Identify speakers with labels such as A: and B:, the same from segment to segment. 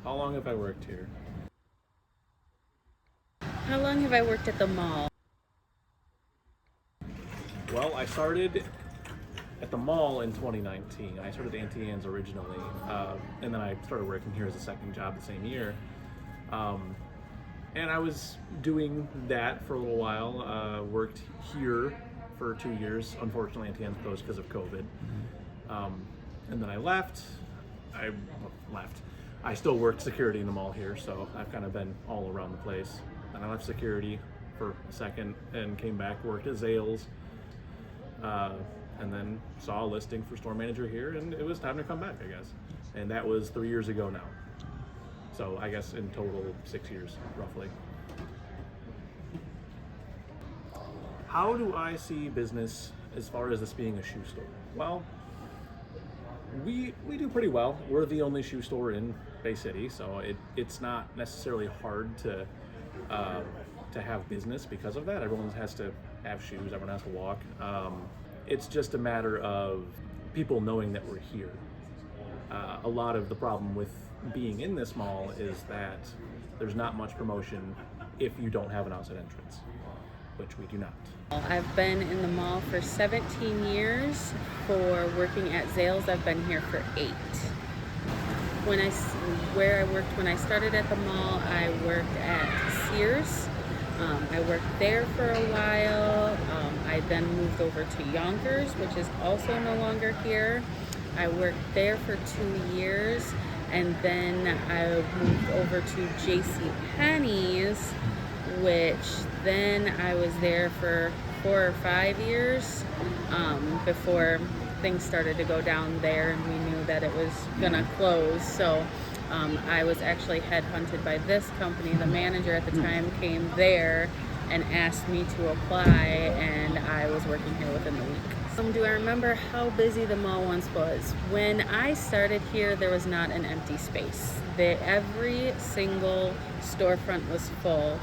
A: How long have I worked here?
B: How long have I worked at the mall?
A: Well, I started at the mall in 2019. I started at Auntie Anne's originally, and then I started working here as a second job the same year. Um, and I was doing that for a little while. Worked here for 2 years. Unfortunately, Auntie Anne's closed because of COVID. Um, and then I left. I left. I still worked security in the mall here, so I've kind of been all around the place. And I left security for a second and came back, worked at Zales, uh, and then saw a listing for store manager here, and it was time to come back, I guess. And that was 3 years ago now. So I guess in total, 6 years, roughly. How do I see business as far as this being a shoe store? Well, we do pretty well. We're the only shoe store in Bay City, so it's not necessarily hard uh, to have business because of that. Everyone has to have shoes. Everyone has to walk. It's just a matter of people knowing that we're here. A lot of the problem with being in this mall is that there's not much promotion if you don't have an outside entrance, which we do not.
B: I've been in the mall for 17 years. For working at Zales, I've been here for 8. Where I worked when I started at the mall, I worked at Sears. I worked there for a while. I then moved over to Yonkers, which is also no longer here. I worked there for 2 years, and then I moved over to J.C. Penney's, which then I was there for 4 or 5 years before things started to go down there, and we knew that it was gonna close. So I was actually headhunted by this company. The manager at the time came there and asked me to apply, and I was working here within the week. Do I remember how busy the mall once was? When I started here, there was not an empty space. Every single storefront was full.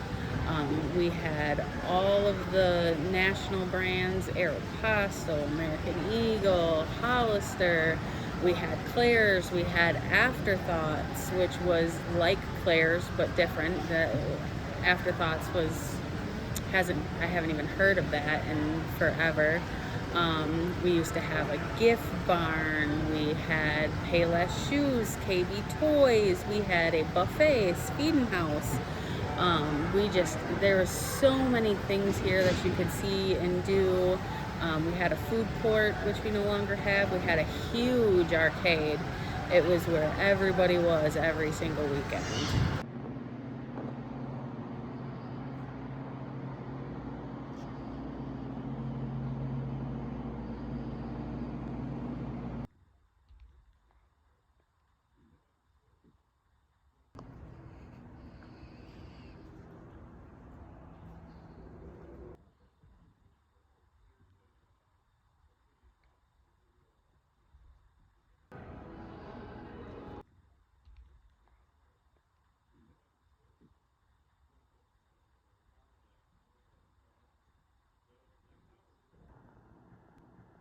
B: We had all of the national brands, Aeropostale, American Eagle, Hollister. We had Claire's, we had Afterthoughts, which was like Claire's but different. The Afterthoughts I haven't even heard of that in forever. We used to have a gift barn. We had Payless Shoes, KB Toys. We had a buffet, Speeding House. There were so many things here that you could see and do. We had a food court, which we no longer have. We had a huge arcade. It was where everybody was every single weekend.